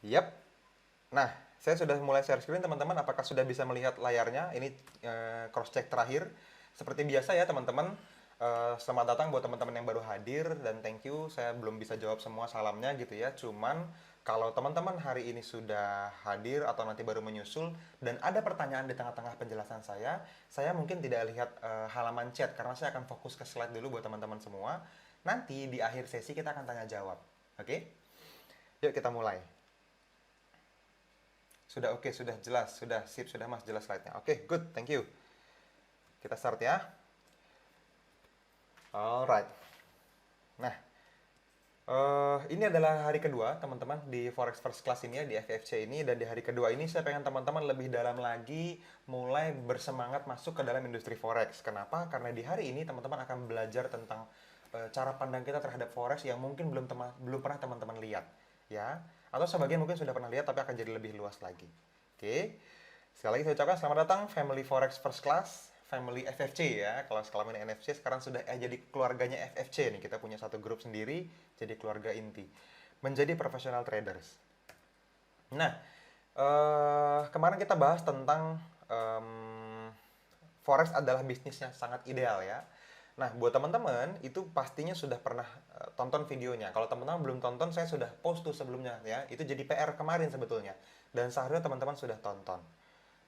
Yap. Nah, saya sudah mulai share screen teman-teman. Apakah sudah bisa melihat layarnya? Ini cross check terakhir. Seperti biasa ya teman-teman. Selamat datang buat teman-teman yang baru hadir dan thank you. Saya belum bisa jawab semua salamnya gitu ya. Cuman kalau teman-teman hari ini sudah hadir atau nanti baru menyusul dan ada pertanyaan di tengah-tengah penjelasan saya mungkin tidak lihat halaman chat karena saya akan fokus ke slide dulu buat teman-teman semua. Nanti di akhir sesi kita akan tanya jawab. Oke? Yuk kita mulai. Sudah oke, sudah jelas, sudah sip, sudah mas jelas slide-nya. Oke, good, thank you. Kita start ya. Alright. Nah, ini adalah hari kedua teman-teman di Forex First Class ini ya, di FFC ini. Dan di hari kedua ini saya pengen teman-teman lebih dalam lagi mulai bersemangat masuk ke dalam industri Forex. Kenapa? Karena di hari ini teman-teman akan belajar tentang cara pandang kita terhadap Forex yang mungkin belum pernah teman-teman lihat. Ya, atau sebagian mungkin sudah pernah lihat tapi akan jadi lebih luas lagi. Oke, sekali lagi saya ucapkan selamat datang Family Forex First Class, Family FFC ya. Kalau selama ini NFC sekarang sudah jadi keluarganya FFC nih. Kita punya satu grup sendiri, jadi keluarga inti. Menjadi professional traders. Nah, kemarin kita bahas tentang Forex adalah bisnisnya sangat ideal ya. Nah, buat teman-teman itu pastinya sudah pernah tonton videonya. Kalau teman-teman belum tonton, saya sudah post tuh sebelumnya ya. Itu jadi PR kemarin sebetulnya. Dan seharusnya teman-teman sudah tonton.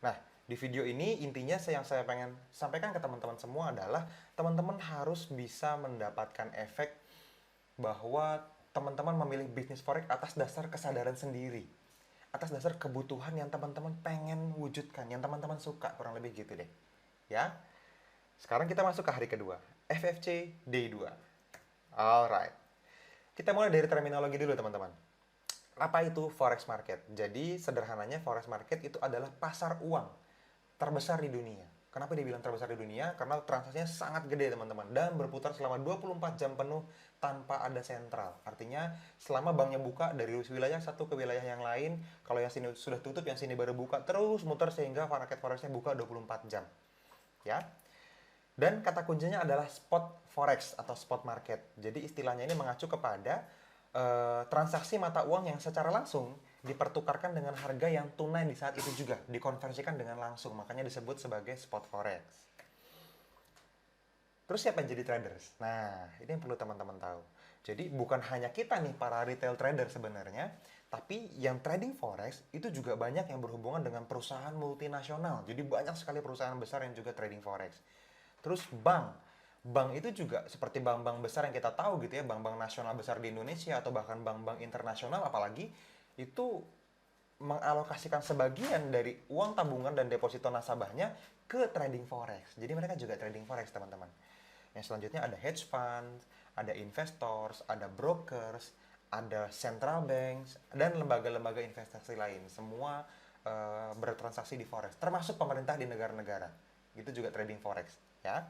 Nah, di video ini intinya yang saya pengen sampaikan ke teman-teman semua adalah teman-teman harus bisa mendapatkan efek bahwa teman-teman memilih bisnis forex atas dasar kesadaran sendiri. Atas dasar kebutuhan yang teman-teman pengen wujudkan, yang teman-teman suka, kurang lebih gitu deh. Ya. Sekarang kita masuk ke hari kedua, FFC Day 2. Alright. Kita mulai dari terminologi dulu teman-teman. Apa itu forex market? Jadi sederhananya forex market itu adalah pasar uang terbesar di dunia. Kenapa dibilang terbesar di dunia? Karena transaksinya sangat gede teman-teman dan berputar selama 24 jam penuh tanpa ada sentral. Artinya selama banknya buka dari wilayah satu ke wilayah yang lain, kalau yang sini sudah tutup, yang sini baru buka, terus muter sehingga market forexnya buka 24 jam. Ya. Dan kata kuncinya adalah spot forex atau spot market. Jadi istilahnya ini mengacu kepada transaksi mata uang yang secara langsung dipertukarkan dengan harga yang tunai di saat itu juga, dikonversikan dengan langsung. Makanya disebut sebagai spot forex. Terus siapa yang jadi traders? Nah, ini yang perlu teman-teman tahu. Jadi bukan hanya kita nih para retail trader sebenarnya, tapi yang trading forex itu juga banyak yang berhubungan dengan perusahaan multinasional. Jadi banyak sekali perusahaan besar yang juga trading forex. Terus bank. Bank itu juga seperti bank-bank besar yang kita tahu gitu ya, bank-bank nasional besar di Indonesia atau bahkan bank-bank internasional apalagi itu mengalokasikan sebagian dari uang tabungan dan deposito nasabahnya ke trading forex. Jadi mereka juga trading forex, teman-teman. Yang selanjutnya ada hedge fund, ada investors, ada brokers, ada central banks, dan lembaga-lembaga investasi lain. Semua bertransaksi di forex, termasuk pemerintah di negara-negara. Itu juga trading forex, ya.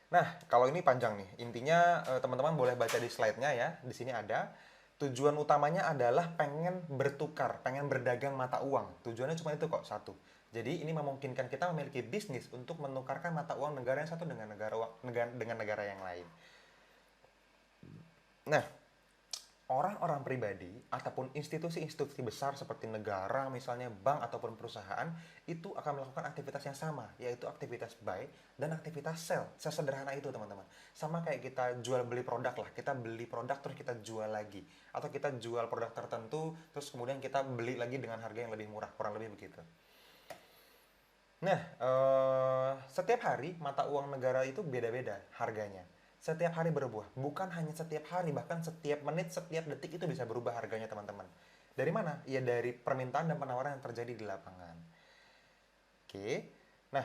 Nah, kalau ini panjang nih. Intinya teman-teman boleh baca di slide-nya ya. Di sini ada. Tujuan utamanya adalah pengen bertukar, pengen berdagang mata uang. Tujuannya cuma itu kok, satu. Jadi ini memungkinkan kita memiliki bisnis untuk menukarkan mata uang negara yang satu dengan negara yang lain. Nah, orang-orang pribadi ataupun institusi-institusi besar seperti negara, misalnya bank ataupun perusahaan, itu akan melakukan aktivitas yang sama, yaitu aktivitas buy dan aktivitas sell. Sesederhana itu, teman-teman. Sama kayak kita jual beli produk lah, kita beli produk terus kita jual lagi. Atau kita jual produk tertentu, terus kemudian kita beli lagi dengan harga yang lebih murah, kurang lebih begitu. Nah, setiap hari mata uang negara itu beda-beda harganya. Setiap hari berubah. Bukan hanya setiap hari, bahkan setiap menit, setiap detik itu bisa berubah harganya, teman-teman. Dari mana? Ya dari permintaan dan penawaran yang terjadi di lapangan. Oke. Nah,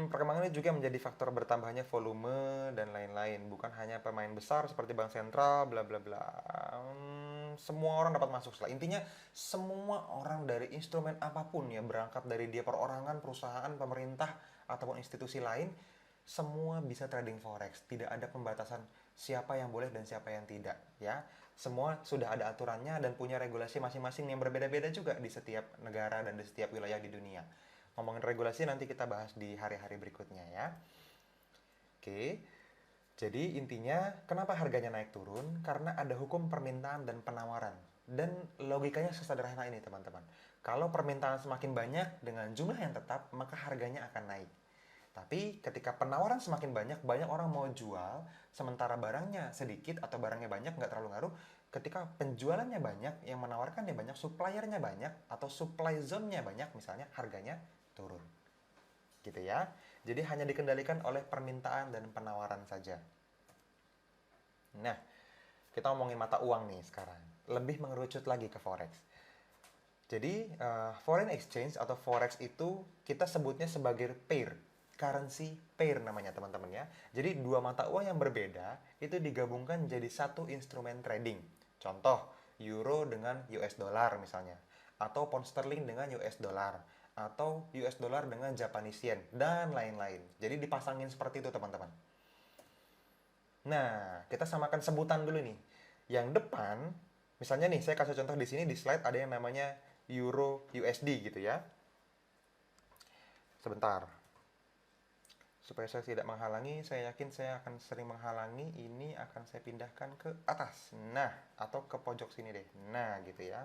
perkembangan ini juga menjadi faktor bertambahnya volume dan lain-lain. Bukan hanya pemain besar seperti bank sentral, bla bla bla. Semua orang dapat masuk setelah. Intinya, semua orang dari instrumen apapun ya, berangkat dari dia perorangan, perusahaan, pemerintah, ataupun institusi lain, semua bisa trading forex. Tidak ada pembatasan siapa yang boleh dan siapa yang tidak. Ya, semua sudah ada aturannya dan punya regulasi masing-masing yang berbeda-beda juga di setiap negara dan di setiap wilayah di dunia. Ngomongin regulasi nanti kita bahas di hari-hari berikutnya ya. Oke. Jadi intinya kenapa harganya naik turun? Karena ada hukum permintaan dan penawaran. Dan logikanya sesederhana ini teman-teman. Kalau permintaan semakin banyak dengan jumlah yang tetap, maka harganya akan naik. Tapi ketika penawaran semakin banyak, banyak orang mau jual, sementara barangnya sedikit atau barangnya banyak, nggak terlalu ngaruh. Ketika penjualannya banyak, yang menawarkannya banyak, suppliernya banyak, atau supply zone-nya banyak, misalnya harganya turun. Gitu ya. Jadi hanya dikendalikan oleh permintaan dan penawaran saja. Nah, kita ngomongin mata uang nih sekarang. Lebih mengerucut lagi ke forex. Jadi, foreign exchange atau forex itu kita sebutnya sebagai pair. Currency pair namanya teman-teman ya. Jadi dua mata uang yang berbeda itu digabungkan jadi satu instrumen trading. Contoh, euro dengan US dollar misalnya. Atau pound sterling dengan US dollar. Atau US dollar dengan Japanese yen. Dan lain-lain. Jadi dipasangin seperti itu teman-teman. Nah, kita samakan sebutan dulu nih. Yang depan, misalnya nih, saya kasih contoh di sini di slide ada yang namanya Euro USD gitu ya. Sebentar. Supaya saya tidak menghalangi, saya yakin saya akan sering menghalangi, ini akan saya pindahkan ke atas. Nah, atau ke pojok sini deh. Nah, gitu ya.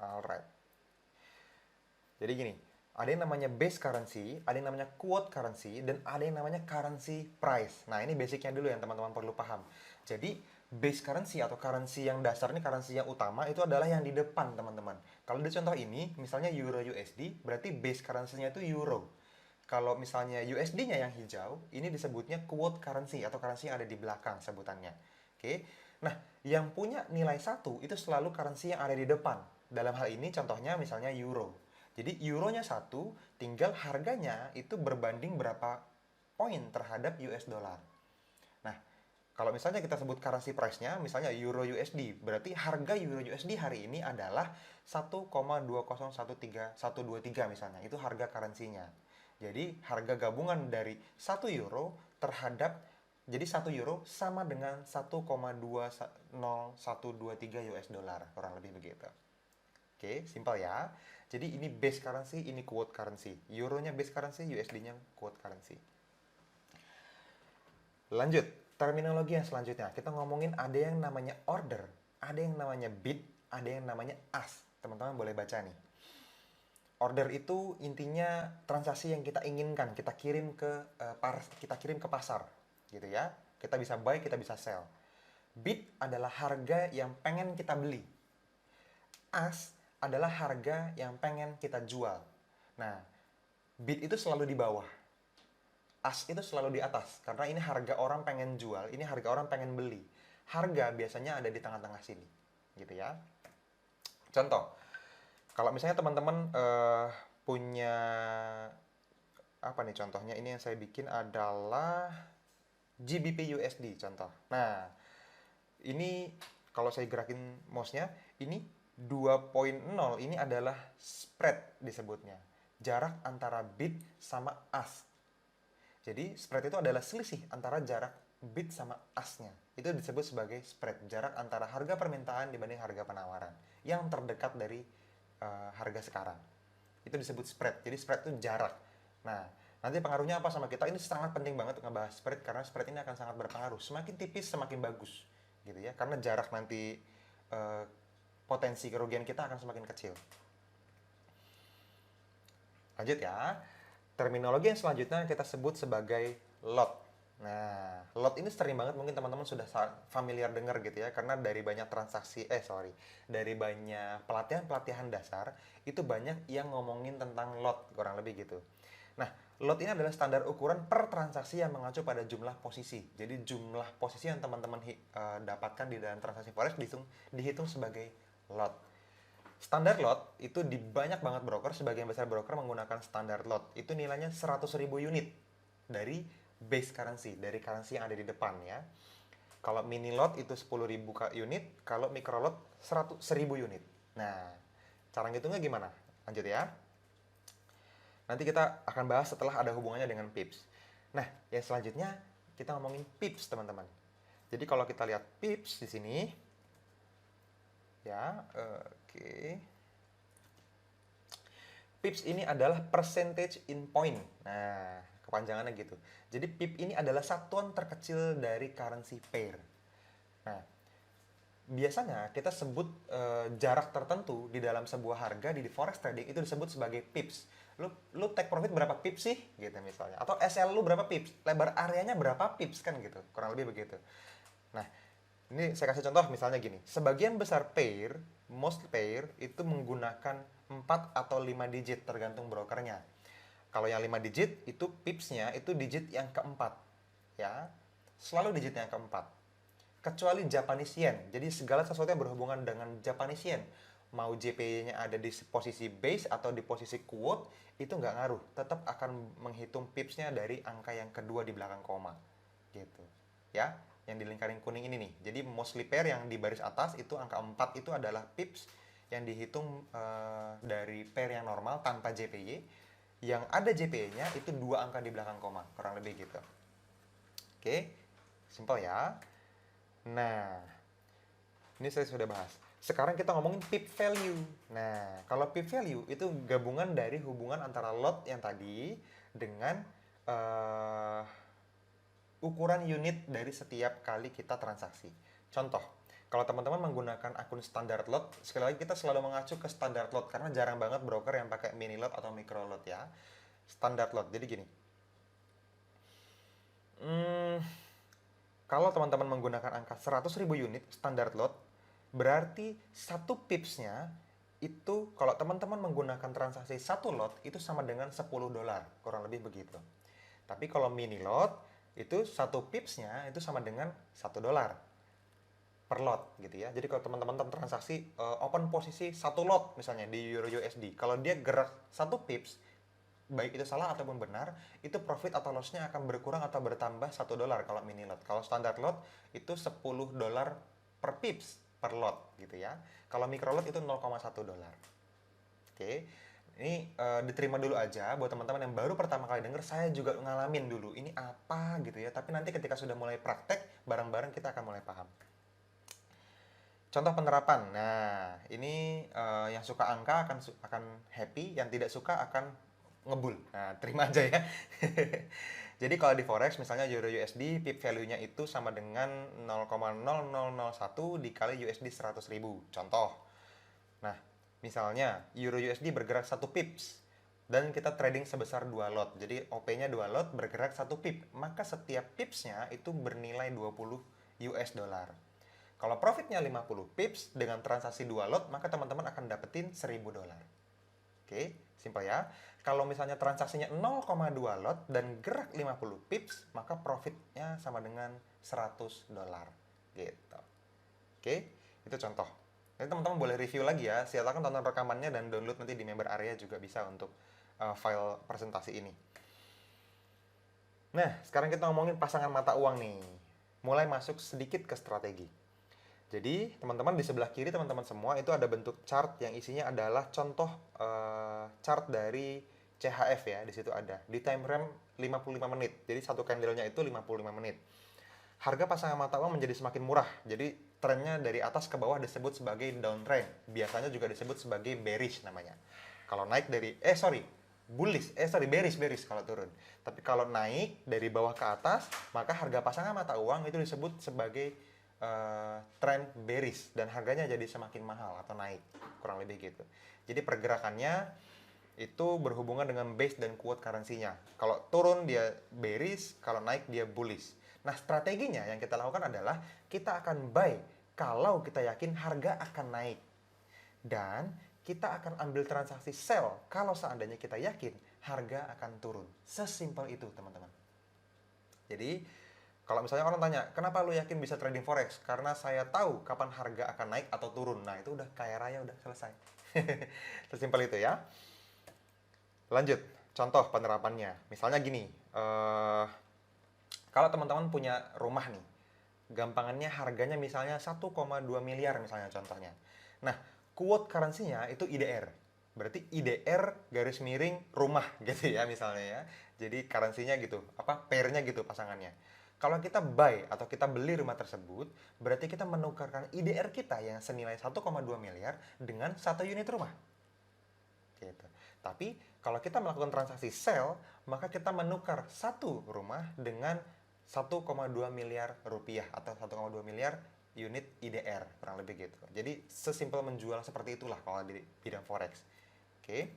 Alright. Jadi gini, ada yang namanya base currency, ada yang namanya quote currency, dan ada yang namanya currency price. Nah, ini basicnya dulu yang teman-teman perlu paham. Jadi, base currency atau currency yang dasar ini, currency yang utama, itu adalah yang di depan, teman-teman. Kalau di contoh ini, misalnya Euro USD, berarti base currency-nya itu Euro. Kalau misalnya USD-nya yang hijau, ini disebutnya quote currency atau currency yang ada di belakang sebutannya. Oke. Nah, yang punya nilai satu itu selalu currency yang ada di depan. Dalam hal ini contohnya misalnya euro. Jadi euronya satu, tinggal harganya itu berbanding berapa poin terhadap US dollar. Nah, kalau misalnya kita sebut currency price-nya, misalnya euro USD, berarti harga euro USD hari ini adalah 1,2013123 misalnya. Itu harga currency-nya. Jadi harga gabungan dari 1 euro terhadap jadi 1 euro sama dengan 1,20123 US dollar, kurang lebih begitu. Oke, simpel ya. Jadi ini base currency, ini quote currency. Euronya base currency, USD-nya quote currency. Lanjut, terminologi yang selanjutnya. Kita ngomongin ada yang namanya order, ada yang namanya bid, ada yang namanya ask. Teman-teman boleh baca nih. Order itu intinya transaksi yang kita inginkan, kita kirim ke pasar, gitu ya. Kita bisa buy, kita bisa sell. Bid adalah harga yang pengen kita beli. Ask adalah harga yang pengen kita jual. Nah, bid itu selalu di bawah. Ask itu selalu di atas, karena ini harga orang pengen jual, ini harga orang pengen beli. Harga biasanya ada di tengah-tengah sini, gitu ya. Contoh, kalau misalnya teman-teman punya apa nih contohnya? Ini yang saya bikin adalah GBP USD contoh. Nah, ini kalau saya gerakin mouse-nya, ini 2.0 ini adalah spread disebutnya. Jarak antara bid sama ask. Jadi spread itu adalah selisih antara jarak bid sama ask-nya. Itu disebut sebagai spread, jarak antara harga permintaan dibanding harga penawaran yang terdekat dari harga sekarang. Itu disebut spread. Jadi spread itu jarak. Nah, nanti pengaruhnya apa sama kita? Ini sangat penting banget untuk ngebahas spread karena spread ini akan sangat berpengaruh. Semakin tipis semakin bagus, gitu ya. Karena jarak nanti potensi kerugian kita akan semakin kecil. Lanjut ya. Terminologi yang selanjutnya kita sebut sebagai lot. Nah, lot ini sering banget mungkin teman-teman sudah familiar dengar gitu ya, karena dari banyak dari banyak pelatihan-pelatihan dasar, itu banyak yang ngomongin tentang lot, kurang lebih gitu. Nah, lot ini adalah standar ukuran per transaksi yang mengacu pada jumlah posisi. Jadi jumlah posisi yang teman-teman dapatkan di dalam transaksi forex dihitung sebagai lot. Standar lot itu di banyak banget broker, sebagian besar broker menggunakan standar lot. Itu nilainya 100.000 unit dari base currency, dari currency yang ada di depan ya. Kalau mini lot itu 10.000 unit, kalau micro lot 100.000 unit. Nah, cara ngitungnya gimana? Lanjut ya. Nanti kita akan bahas setelah ada hubungannya dengan pips. Nah, yang selanjutnya kita ngomongin pips, teman-teman. Jadi kalau kita lihat pips di sini, ya, oke. Pips ini adalah percentage in point. Nah, kepanjangannya gitu. Jadi pip ini adalah satuan terkecil dari currency pair. Nah, biasanya kita sebut jarak tertentu di dalam sebuah harga di forex trading itu disebut sebagai pips. Lu take profit berapa pips sih gitu misalnya, atau SL lu berapa pips, lebar areanya berapa pips kan gitu, kurang lebih begitu. Nah, ini saya kasih contoh misalnya gini, sebagian besar pair, most pair itu menggunakan 4 atau 5 digit tergantung brokernya. Kalau yang 5 digit itu pipsnya itu digit yang keempat, ya, selalu digit yang keempat, kecuali Japanese yen. Jadi segala sesuatu yang berhubungan dengan Japanese yen, mau JPY-nya ada di posisi base atau di posisi quote, itu nggak ngaruh. Tetap akan menghitung pipsnya dari angka yang kedua di belakang koma. Gitu. Ya, yang di lingkaran kuning ini nih. Jadi mostly pair yang di baris atas itu angka 4 itu adalah pips yang dihitung dari pair yang normal tanpa JPY. Yang ada JPY-nya itu dua angka di belakang koma, kurang lebih gitu. Oke, simple ya. Nah, ini saya sudah bahas. Sekarang kita ngomongin pip value. Nah, kalau pip value itu gabungan dari hubungan antara lot yang tadi dengan ukuran unit dari setiap kali kita transaksi. Contoh, kalau teman-teman menggunakan akun standar lot, sekali lagi kita selalu mengacu ke standar lot karena jarang banget broker yang pakai mini lot atau micro lot ya. Standar lot. Jadi gini. Kalau teman-teman menggunakan angka 100.000 unit standar lot, berarti satu pipsnya itu kalau teman-teman menggunakan transaksi satu lot itu sama dengan $10, kurang lebih begitu. Tapi kalau mini lot itu satu pipsnya itu sama dengan $1 per lot gitu ya. Jadi kalau teman-teman transaksi open posisi satu lot misalnya di Euro USD, kalau dia gerak satu pips, baik itu salah ataupun benar, itu profit atau loss-nya akan berkurang atau bertambah $1 kalau mini lot. Kalau standar lot itu $10 per pips per lot gitu ya. Kalau micro lot itu $0,1. Oke. Ini diterima dulu aja buat teman-teman yang baru pertama kali denger, saya juga ngalamin dulu. Ini apa gitu ya. Tapi nanti ketika sudah mulai praktek, bareng-bareng kita akan mulai paham. Contoh penerapan. Nah, ini yang suka angka akan happy, yang tidak suka akan ngebul. Nah, terima aja ya. Jadi kalau di forex misalnya Euro USD pip value-nya itu sama dengan 0,0001 dikali USD 100.000. Contoh. Nah, misalnya Euro USD bergerak 1 pips dan kita trading sebesar 2 lot. Jadi OP-nya 2 lot bergerak 1 pip, maka setiap pipsnya itu bernilai 20 US dollar. Kalau profitnya 50 pips dengan transaksi 2 lot, maka teman-teman akan dapetin $1.000. Oke, simpel ya. Kalau misalnya transaksinya 0,2 lot dan gerak 50 pips, maka profitnya sama dengan $100. Gitu. Oke, itu contoh. Nanti teman-teman boleh review lagi ya. Silakan tonton rekamannya dan download nanti di member area juga bisa untuk file presentasi ini. Nah, sekarang kita ngomongin pasangan mata uang nih. Mulai masuk sedikit ke strategi. Jadi, teman-teman di sebelah kiri teman-teman semua itu ada bentuk chart yang isinya adalah contoh chart dari CHF ya, di situ ada. Di time frame 55 menit. Jadi satu candle-nya itu 55 menit. Harga pasangan mata uang menjadi semakin murah. Jadi trennya dari atas ke bawah disebut sebagai downtrend. Biasanya juga disebut sebagai bearish namanya. Kalau naik dari bearish kalau turun. Tapi kalau naik dari bawah ke atas, maka harga pasangan mata uang itu disebut sebagai trend bearish dan harganya jadi semakin mahal atau naik, kurang lebih gitu. Jadi pergerakannya itu berhubungan dengan base dan quote currency-nya. Kalau turun dia bearish, kalau naik dia bullish. Nah, strateginya yang kita lakukan adalah kita akan buy kalau kita yakin harga akan naik. Dan kita akan ambil transaksi sell kalau seandainya kita yakin harga akan turun. Sesimpel itu, teman-teman. Jadi, kalau misalnya orang tanya, kenapa lu yakin bisa trading forex? Karena saya tahu kapan harga akan naik atau turun. Nah, itu udah kaya raya, udah selesai. Sesimpel itu ya. Lanjut, contoh penerapannya. Misalnya gini, kalau teman-teman punya rumah nih, gampangannya harganya misalnya 1,2 miliar misalnya contohnya. Nah, quote currency-nya itu IDR. Berarti IDR garis miring rumah gitu ya misalnya ya. Jadi currency-nya gitu, pair-nya gitu pasangannya. Kalau kita buy atau kita beli rumah tersebut, berarti kita menukarkan IDR kita yang senilai 1,2 miliar dengan satu unit rumah. Gitu. Tapi kalau kita melakukan transaksi sell, maka kita menukar satu rumah dengan 1,2 miliar rupiah atau 1,2 miliar unit IDR, kurang lebih gitu. Jadi sesimpel menjual seperti itulah kalau di bidang forex. Oke.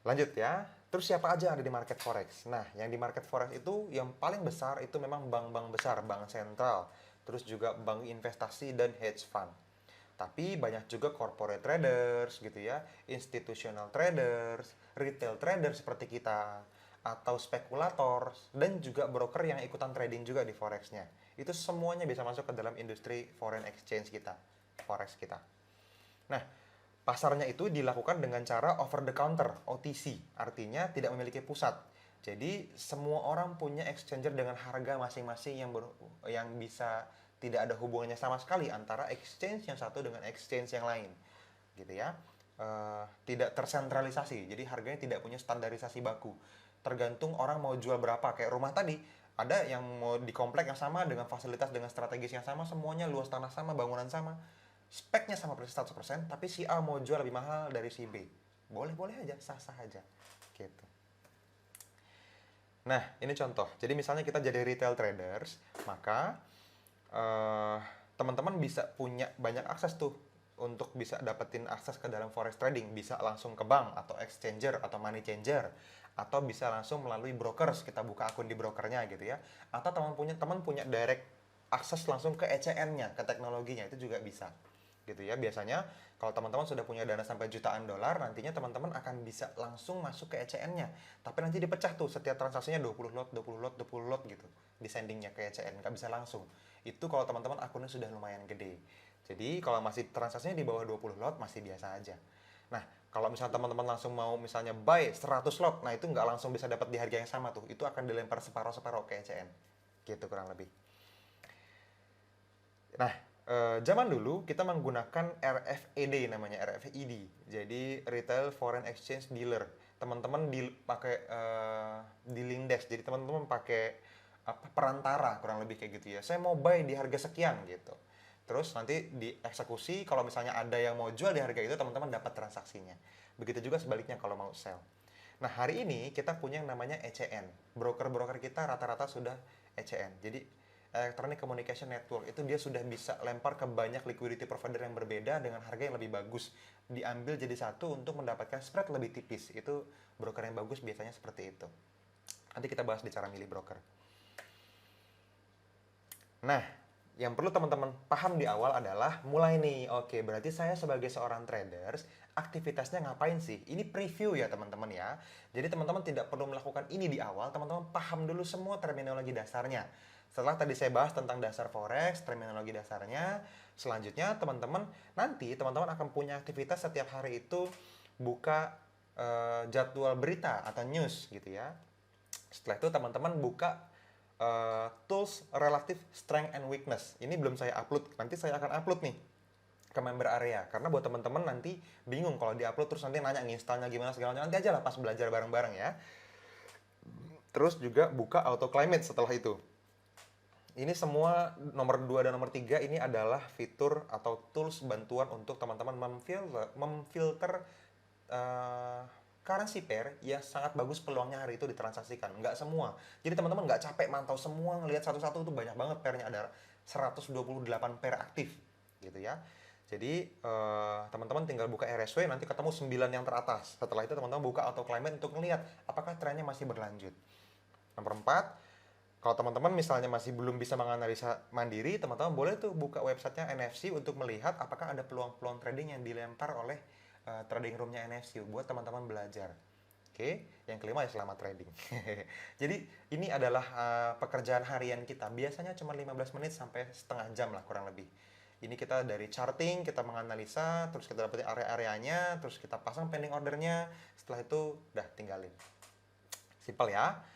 Lanjut ya. Terus siapa aja yang ada di market forex? Nah, yang di market forex itu yang paling besar itu memang bank-bank besar, bank sentral, terus juga bank investasi dan hedge fund. Tapi banyak juga corporate traders gitu ya, institutional traders, retail traders seperti kita, atau spekulator, dan juga broker yang ikutan trading juga di forexnya. Itu semuanya bisa masuk ke dalam industri foreign exchange kita, forex kita. Nah, pasarnya itu dilakukan dengan cara over the counter, OTC, artinya tidak memiliki pusat. Jadi semua orang punya exchanger dengan harga masing-masing yang bisa tidak ada hubungannya sama sekali antara exchange yang satu dengan exchange yang lain, gitu ya. Tidak tersentralisasi, jadi harganya tidak punya standarisasi baku. Tergantung orang mau jual berapa, kayak rumah tadi, ada yang mau di komplek yang sama dengan fasilitas dengan strategis yang sama, semuanya luas tanah sama, bangunan sama, speknya sama persis 100%, tapi si A mau jual lebih mahal dari si B. Boleh-boleh aja, sah-sah aja. Gitu. Nah, ini contoh. Jadi misalnya kita jadi retail traders, maka teman-teman bisa punya banyak akses tuh untuk bisa dapetin akses ke dalam forex trading. Bisa langsung ke bank atau exchanger atau money changer, atau bisa langsung melalui brokers, kita buka akun di brokernya gitu ya. Atau teman punya direct akses langsung ke ECN-nya, ke teknologinya, itu juga bisa gitu ya. Biasanya kalau teman-teman sudah punya dana sampai jutaan dolar, nantinya teman-teman akan bisa langsung masuk ke ECN-nya. Tapi nanti dipecah tuh, setiap transaksinya 20 lot, 20 lot, 20 lot gitu. Di sendingnya ke ECN, nggak bisa langsung. Itu kalau teman-teman akunnya sudah lumayan gede. Jadi kalau masih transaksinya di bawah 20 lot, masih biasa aja. Nah, kalau misalnya teman-teman langsung mau misalnya buy 100 lot, nah itu nggak langsung bisa dapat di harga yang sama tuh. Itu akan dilempar separuh-separuh ke ECN. Gitu kurang lebih. Nah, zaman dulu kita menggunakan RFED, namanya RFED. Jadi Retail Foreign Exchange Dealer. Teman-teman pakai dealing desk. Jadi teman-teman pakai perantara kurang lebih kayak gitu ya. Saya mau buy di harga sekian gitu. Terus nanti dieksekusi, kalau misalnya ada yang mau jual di harga itu, teman-teman dapat transaksinya. Begitu juga sebaliknya kalau mau sell. Nah, hari ini kita punya yang namanya ECN. Broker-broker kita rata-rata sudah ECN. Jadi Electronic Communication Network itu dia sudah bisa lempar ke banyak liquidity provider yang berbeda dengan harga yang lebih bagus. Diambil jadi satu untuk mendapatkan spread lebih tipis. Itu broker yang bagus biasanya seperti itu. Nanti kita bahas di cara milih broker. Nah, yang perlu teman-teman paham di awal adalah mulai nih, oke, berarti saya sebagai seorang traders, aktivitasnya ngapain sih? Ini preview ya teman-teman ya. Jadi teman-teman tidak perlu melakukan ini di awal, teman-teman paham dulu semua terminologi dasarnya. Setelah tadi saya bahas tentang dasar forex, terminologi dasarnya, selanjutnya teman-teman akan punya aktivitas setiap hari itu buka jadwal berita atau news gitu ya. Setelah itu teman-teman buka tools relative strength and weakness. Ini belum saya upload, nanti saya akan upload nih ke member area. Karena buat teman-teman nanti bingung kalau di-upload terus nanti nanya nginstalnya gimana segala macam. Nanti aja lah pas belajar bareng-bareng ya. Terus juga buka auto climate setelah itu. Ini semua nomor 2 dan nomor 3 ini adalah fitur atau tools bantuan untuk teman-teman memfilter currency pair yang sangat bagus peluangnya hari itu ditransaksikan. Nggak semua. Jadi teman-teman nggak capek mantau semua, ngelihat satu-satu itu banyak banget pairnya, ada 128 pair aktif gitu ya. Jadi teman-teman tinggal buka RSW, nanti ketemu 9 yang teratas. Setelah itu teman-teman buka auto climate untuk melihat apakah trennya masih berlanjut. Nomor 4, kalau teman-teman misalnya masih belum bisa menganalisa mandiri, teman-teman boleh tuh buka websitenya NFC untuk melihat apakah ada peluang-peluang trading yang dilempar oleh trading roomnya NFC buat teman-teman belajar. Oke, yang kelima ya selamat trading. Jadi ini adalah pekerjaan harian kita. Biasanya cuma 15 menit sampai setengah jam lah kurang lebih. Ini kita dari charting, kita menganalisa, terus kita dapetin area-areanya, terus kita pasang pending ordernya, setelah itu udah tinggalin. Simpel ya.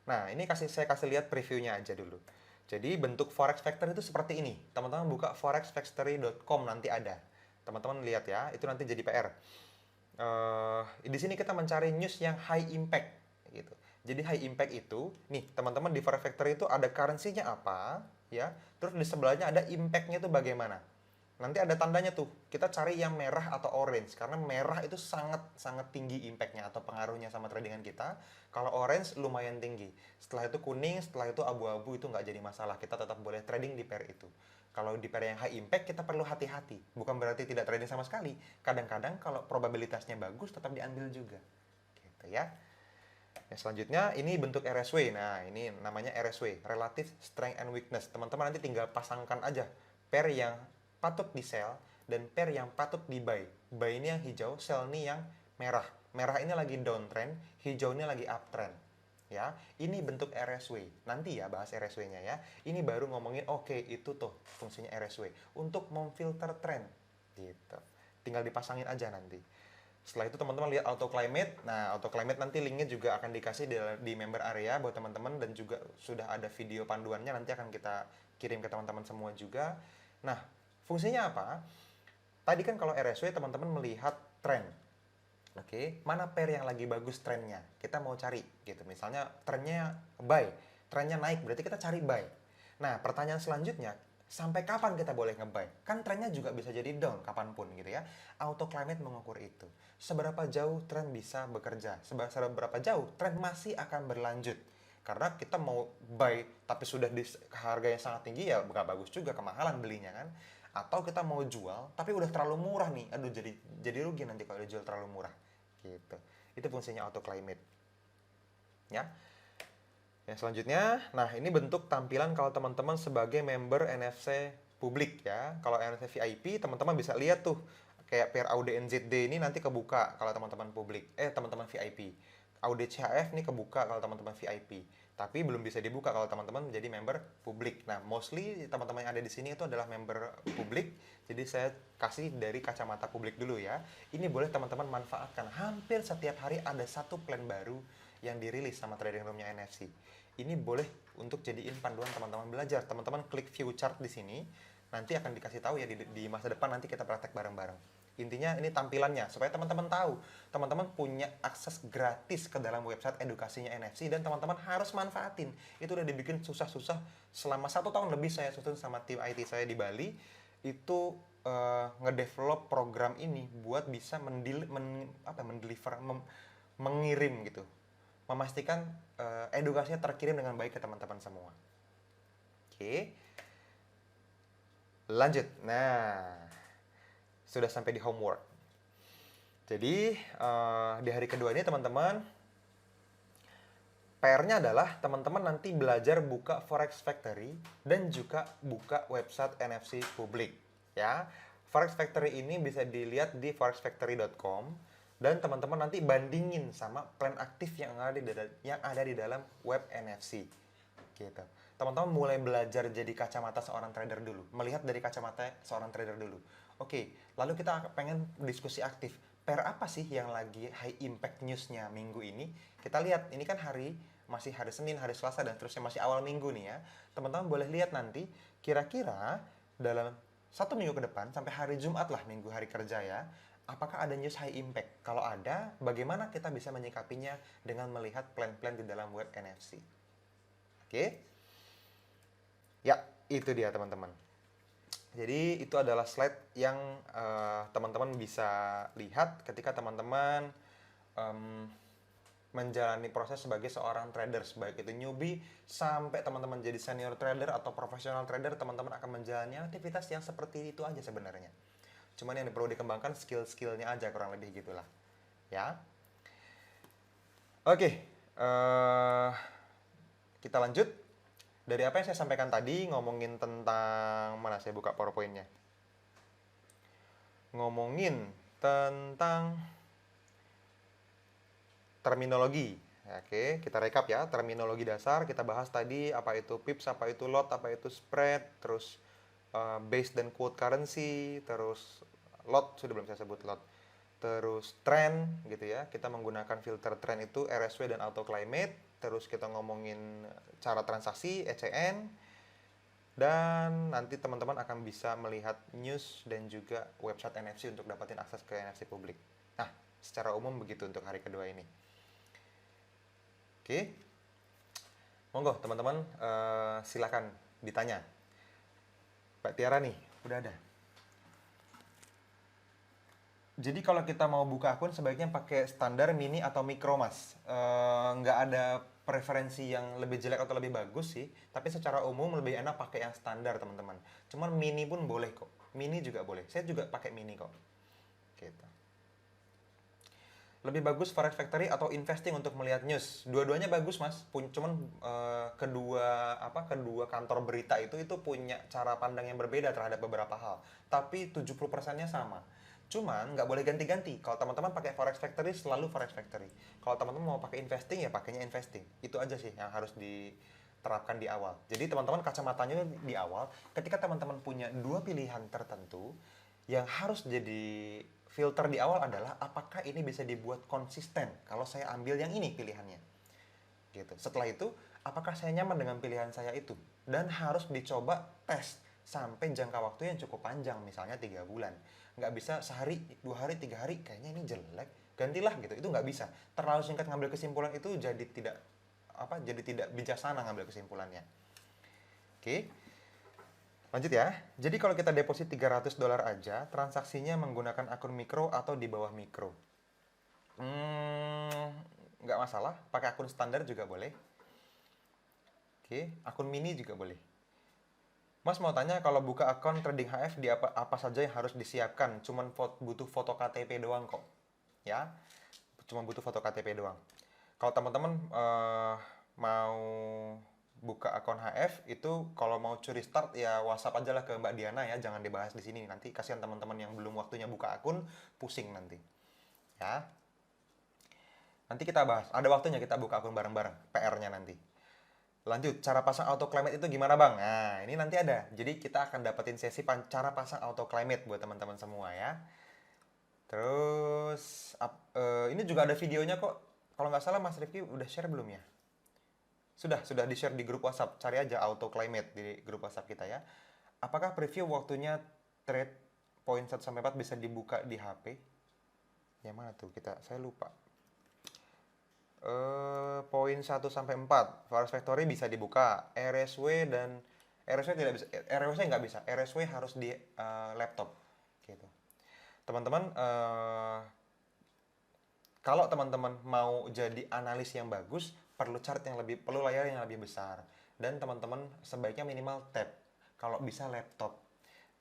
Nah, ini saya kasih lihat previewnya aja dulu. Jadi bentuk Forex Factory itu seperti ini. Teman-teman buka forexfactory.com, nanti ada. Teman-teman lihat ya, itu nanti jadi PR. Di sini kita mencari news yang high impact gitu. Jadi high impact itu, nih teman-teman di Forex Factory itu ada currency-nya apa, ya. Terus di sebelahnya ada impact-nya itu bagaimana. nanti ada tandanya tuh. Kita cari yang merah atau orange karena merah itu sangat sangat tinggi impactnya atau pengaruhnya sama tradingan kita. Kalau orange lumayan tinggi. Setelah itu kuning, setelah itu abu-abu itu nggak jadi masalah. Kita tetap boleh trading di pair itu. Kalau di pair yang high impact kita perlu hati-hati. Bukan berarti tidak trading sama sekali. Kadang-kadang kalau probabilitasnya bagus tetap diambil juga. Gitu ya. Yang selanjutnya ini bentuk RSW. Nah, ini namanya RSW, Relative Strength and Weakness. Teman-teman nanti tinggal pasangkan aja pair yang patut di sell dan pair yang patut di buy. Buy ini yang hijau, sell ini yang merah. Merah ini lagi downtrend, hijau ini lagi uptrend. Ya, ini bentuk RSW. Nanti ya bahas RSW-nya ya. Ini baru ngomongin oke, itu tuh fungsinya RSW untuk memfilter trend gitu. Tinggal dipasangin aja nanti. Setelah itu teman-teman lihat auto climate. Nah, auto climate nanti linknya juga akan dikasih di member area buat teman-teman dan juga sudah ada video panduannya nanti akan kita kirim ke teman-teman semua juga. Nah, fungsinya apa? Tadi kan kalau RSW teman-teman melihat tren. Oke, mana pair yang lagi bagus trennya? Kita mau cari gitu. Misalnya trennya buy, trennya naik berarti kita cari buy. Nah, pertanyaan selanjutnya, sampai kapan kita boleh nge-buy? Kan trennya juga bisa jadi down kapanpun gitu ya. Auto climate mengukur itu. Seberapa jauh tren bisa bekerja? Seberapa jauh tren masih akan berlanjut? Karena kita mau buy tapi sudah di harga yang sangat tinggi ya nggak bagus juga, kemahalan belinya kan. Atau kita mau jual tapi udah terlalu murah nih. Aduh jadi rugi nanti kalau dijual terlalu murah. Gitu. Itu fungsinya auto climate. Ya. Yang selanjutnya, nah ini bentuk tampilan kalau teman-teman sebagai member NFC publik ya. Kalau NFC VIP, teman-teman bisa lihat tuh kayak pair Aude NZD ini nanti kebuka kalau teman-teman publik. Teman-teman VIP. Aude CHF ini kebuka kalau teman-teman VIP. Tapi belum bisa dibuka kalau teman-teman menjadi member publik. Nah, mostly teman-teman yang ada di sini itu adalah member publik. Jadi saya kasih dari kacamata publik dulu ya. Ini boleh teman-teman manfaatkan. Hampir setiap hari ada satu plan baru yang dirilis sama trading roomnya NFC. Ini boleh untuk jadiin panduan teman-teman belajar. Teman-teman klik view chart di sini, nanti akan dikasih tahu ya di masa depan nanti kita praktek bareng-bareng. Intinya ini tampilannya supaya teman-teman tahu, teman-teman punya akses gratis ke dalam website edukasinya NFC dan teman-teman harus manfaatin. Itu udah dibikin susah-susah selama 1 tahun lebih saya susun sama tim IT saya di Bali. Itu ngedevelop program ini buat bisa mendeliver, mengirim gitu, memastikan edukasinya terkirim dengan baik ke teman-teman semua. Oke, lanjut. Nah, sudah sampai di homework. Jadi di hari kedua ini teman-teman, PR-nya adalah teman-teman nanti belajar buka Forex Factory dan juga buka website NFC publik. Ya, Forex Factory ini bisa dilihat di forexfactory.com dan teman-teman nanti bandingin sama plan aktif yang ada di dalam web NFC. Gitu. Teman-teman mulai belajar jadi kacamata seorang trader dulu, melihat dari kacamata seorang trader dulu. Oke, lalu kita pengen diskusi aktif. Pair apa sih yang lagi high impact news-nya minggu ini? Kita lihat, ini kan masih hari Senin, hari Selasa, dan terusnya masih awal minggu nih ya. Teman-teman boleh lihat nanti, kira-kira dalam 1 minggu ke depan, sampai hari Jumat lah, minggu hari kerja ya, apakah ada news high impact? Kalau ada, bagaimana kita bisa menyikapinya dengan melihat plan-plan di dalam web NFC? Oke? Ya, itu dia teman-teman. Jadi itu adalah slide yang teman-teman bisa lihat ketika teman-teman menjalani proses sebagai seorang trader, baik itu newbie sampai teman-teman jadi senior trader atau profesional trader, teman-teman akan menjalani aktivitas yang seperti itu aja sebenarnya. Cuman yang perlu dikembangkan skill-skillnya aja, kurang lebih gitulah. Ya. Oke, kita lanjut. Dari apa yang saya sampaikan tadi, ngomongin tentang, mana saya buka PowerPoint-nya. Ngomongin tentang terminologi. Oke, kita rekap ya. Terminologi dasar, kita bahas tadi apa itu pips, apa itu lot, apa itu spread, terus base dan quote currency, terus lot, sudah belum saya sebut lot. Terus trend gitu ya, kita menggunakan filter trend itu RSW dan auto climate. Terus kita ngomongin cara transaksi ECN, dan nanti teman-teman akan bisa melihat news dan juga website NFC untuk dapatin akses ke NFC publik. Nah, secara umum begitu untuk hari kedua ini. Oke, monggo teman-teman, silakan ditanya. Mbak Tiara nih, udah ada. Jadi kalau kita mau buka akun sebaiknya pakai standar, mini atau mikro mas. Nggak ada preferensi yang lebih jelek atau lebih bagus sih. Tapi secara umum lebih enak pakai yang standar teman-teman. Cuman mini pun boleh kok. Mini juga boleh. Saya juga pakai mini kok. Gitu. Lebih bagus Forex Factory atau investing untuk melihat news? Dua-duanya bagus mas. Cuman kedua kantor berita itu punya cara pandang yang berbeda terhadap beberapa hal. Tapi 70%-nya sama. Cuman nggak boleh ganti-ganti. Kalau teman-teman pakai Forex Factory selalu Forex Factory. Kalau teman-teman mau pakai investing ya pakainya investing. Itu aja sih yang harus diterapkan di awal. Jadi teman-teman kacamatanya di awal. Ketika teman-teman punya dua pilihan tertentu, yang harus jadi filter di awal adalah apakah ini bisa dibuat konsisten kalau saya ambil yang ini pilihannya gitu. Setelah itu apakah saya nyaman dengan pilihan saya itu, dan harus dicoba tes sampai jangka waktu yang cukup panjang, misalnya 3 bulan. Nggak bisa sehari 2 hari 3 hari kayaknya ini jelek gantilah gitu, itu nggak bisa. Terlalu singkat ngambil kesimpulan itu jadi tidak bijaksana ngambil kesimpulannya. Oke. Lanjut ya. Jadi kalau kita deposit $300 aja, transaksinya menggunakan akun mikro atau di bawah mikro? Hmm, nggak masalah. Pakai akun standar juga boleh. Oke, akun mini juga boleh. Mas mau tanya kalau buka akun trading HF di apa saja yang harus disiapkan? Cuman butuh foto KTP doang kok. Ya, cuma butuh foto KTP doang. Kalau teman-teman mau buka akun HF itu, kalau mau curi start ya WhatsApp aja lah ke Mbak Diana ya, jangan dibahas di sini nanti kasihan teman-teman yang belum waktunya buka akun pusing nanti. Ya. Nanti kita bahas. Ada waktunya kita buka akun bareng-bareng, PR-nya nanti. Lanjut, cara pasang auto climate itu gimana bang? Nah, ini nanti ada. Jadi kita akan dapetin sesi cara pasang auto climate buat teman-teman semua ya. Terus, ini juga ada videonya kok. Kalau nggak salah Mas Rifki udah share belum ya? Sudah di-share di grup WhatsApp. Cari aja auto climate di grup WhatsApp kita ya. Apakah preview waktunya trade poin 1 sampai 4 bisa dibuka di HP? Yang mana tuh kita? Saya lupa. Poin 1 sampai 4 Forex Factory bisa dibuka. RSW dan RSW tidak bisa. RSW nggak bisa. RSW harus di laptop. Gitu. Teman-teman, kalau teman-teman mau jadi analis yang bagus, perlu layar yang lebih besar. Dan teman-teman sebaiknya minimal tab. Kalau bisa laptop.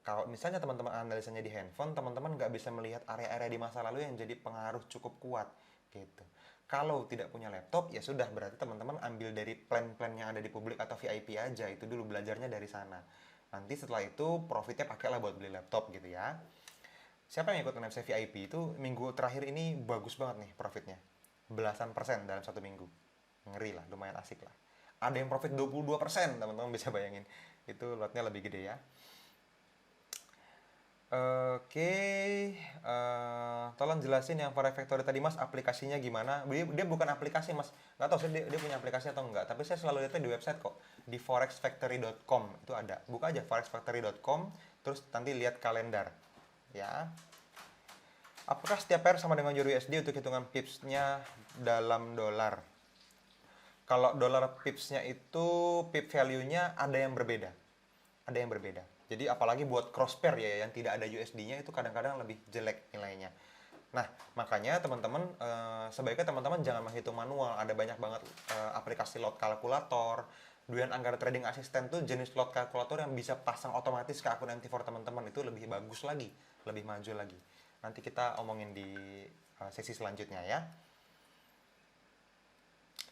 Kalau misalnya teman-teman analisanya di handphone, teman-teman nggak bisa melihat area-area di masa lalu yang jadi pengaruh cukup kuat. Gitu. Kalau tidak punya laptop, ya sudah, berarti teman-teman ambil dari plan-plan yang ada di publik atau VIP aja. Itu dulu belajarnya dari sana. Nanti setelah itu profitnya pakailah buat beli laptop gitu ya. Siapa yang ikut NFC VIP itu minggu terakhir ini bagus banget nih profitnya. Belasan persen dalam 1 minggu. Ngeri lah, lumayan asik lah. Ada yang profit 22%, teman-teman bisa bayangin. Itu lotnya lebih gede ya. Oke, tolong jelasin yang Forex Factory tadi mas, aplikasinya gimana? Dia bukan aplikasi mas, nggak tahu sih dia punya aplikasi atau enggak. Tapi saya selalu lihatnya di website kok, di forexfactory.com itu ada. Buka aja forexfactory.com, terus nanti lihat kalender, ya. Apakah setiap pair sama dengan euro USD untuk hitungan pipsnya dalam dolar? Kalau dolar pipsnya itu pip value-nya ada yang berbeda. Ada yang berbeda. Jadi apalagi buat cross pair ya yang tidak ada USD-nya itu kadang-kadang lebih jelek nilainya. Nah, makanya teman-teman sebaiknya teman-teman jangan menghitung manual. Ada banyak banget aplikasi lot kalkulator. Duyan Anggara Trading Assistant tuh jenis lot kalkulator yang bisa pasang otomatis ke akun MT4 teman-teman, itu lebih bagus lagi, lebih maju lagi. Nanti kita omongin di sesi selanjutnya ya.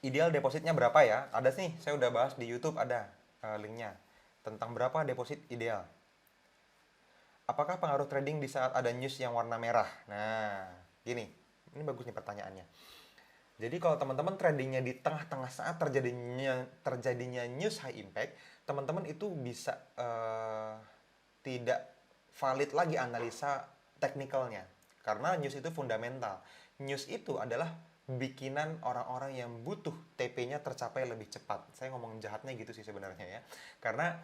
Ideal depositnya berapa ya? Ada sih, saya udah bahas di YouTube, ada linknya tentang berapa deposit ideal. Apakah pengaruh trading di saat ada news yang warna merah? Nah, gini, ini bagus nih pertanyaannya. Jadi kalau teman-teman tradingnya di tengah-tengah saat terjadinya news high impact, teman-teman itu bisa tidak valid lagi analisa teknikalnya, karena news itu fundamental. News itu adalah bikinan orang-orang yang butuh TP-nya tercapai lebih cepat. Saya ngomong jahatnya gitu sih sebenarnya ya. Karena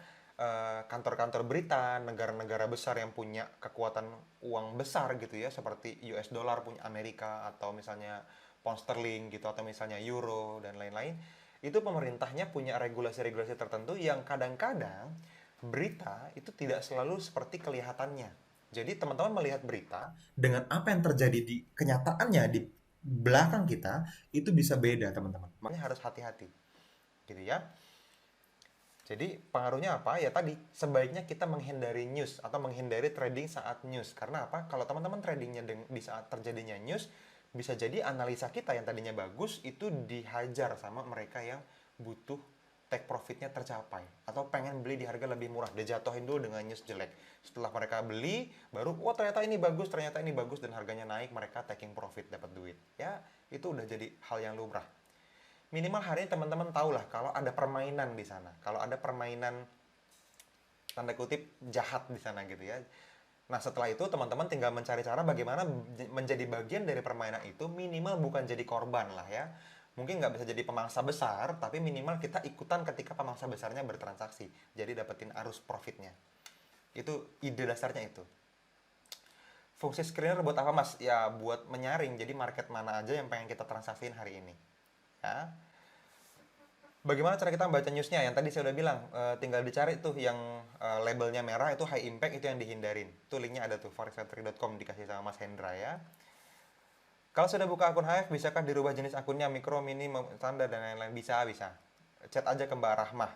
kantor-kantor berita, negara-negara besar yang punya kekuatan uang besar gitu ya, seperti US dollar punya Amerika, atau misalnya pound sterling gitu, atau misalnya euro dan lain-lain, itu pemerintahnya punya regulasi-regulasi tertentu yang kadang-kadang berita itu tidak selalu seperti kelihatannya. Jadi teman-teman melihat berita dengan apa yang terjadi di kenyataannya di belakang kita itu bisa beda teman-teman. Makanya harus hati-hati, gitu ya. Jadi pengaruhnya apa? Ya tadi, sebaiknya kita menghindari news atau menghindari trading saat news. Karena apa? Kalau teman-teman tradingnya di saat terjadinya news, bisa jadi analisa kita yang tadinya bagus itu dihajar sama mereka yang butuh take profitnya tercapai. Atau pengen beli di harga lebih murah. Dijatuhin dulu dengan news jelek. Setelah mereka beli, baru, oh ternyata ini bagus, dan harganya naik, mereka taking profit, dapat duit. Ya, itu udah jadi hal yang lumrah. Minimal hari ini teman-teman tahu lah kalau ada permainan di sana, kalau ada permainan tanda kutip jahat di sana gitu ya. Nah setelah itu teman-teman tinggal mencari cara bagaimana menjadi bagian dari permainan itu, minimal bukan jadi korban lah ya. Mungkin nggak bisa jadi pemangsa besar, tapi minimal kita ikutan ketika pemangsa besarnya bertransaksi. Jadi dapetin arus profitnya. Itu ide dasarnya itu. Fungsi screener buat apa mas? Ya buat menyaring, jadi market mana aja yang pengen kita transaksiin hari ini. Ya, bagaimana cara kita membaca newsnya? Yang tadi saya udah bilang, tinggal dicari tuh yang labelnya merah itu high impact, itu yang dihindarin. Itu linknya ada tuh, forexfactory.com, dikasih sama Mas Hendra ya. Kalau sudah buka akun HF, bisakah dirubah jenis akunnya, mikro, mini, standar, dan lain-lain? Bisa, bisa. Chat aja ke Mbak Rahmah.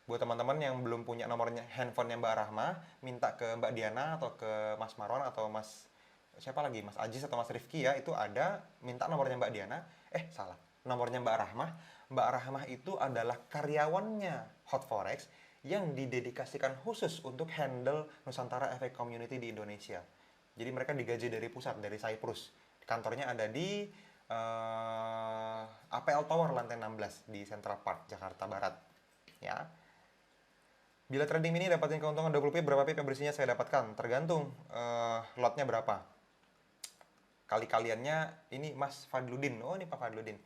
Buat teman-teman yang belum punya nomornya handphonenya Mbak Rahmah, minta ke Mbak Diana atau ke Mas Marwan atau Mas siapa lagi, Mas Ajis atau Mas Rifki ya, itu ada, minta nomornya Mbak Diana. Salah, nomornya Mbak Rahmah. Mbak Rahmah itu adalah karyawannya Hot Forex yang didedikasikan khusus untuk handle Nusantara Efek Community di Indonesia. Jadi mereka digaji dari pusat, dari Cyprus. Kantornya ada di APL Tower lantai 16 di Central Park, Jakarta Barat. Ya. Bila trading mini dapatin keuntungan 20 pip, berapa pip yang bersihnya saya dapatkan? Tergantung lotnya berapa. Kali-kaliannya ini Mas Fadludin. Oh, ini Pak Fadludin.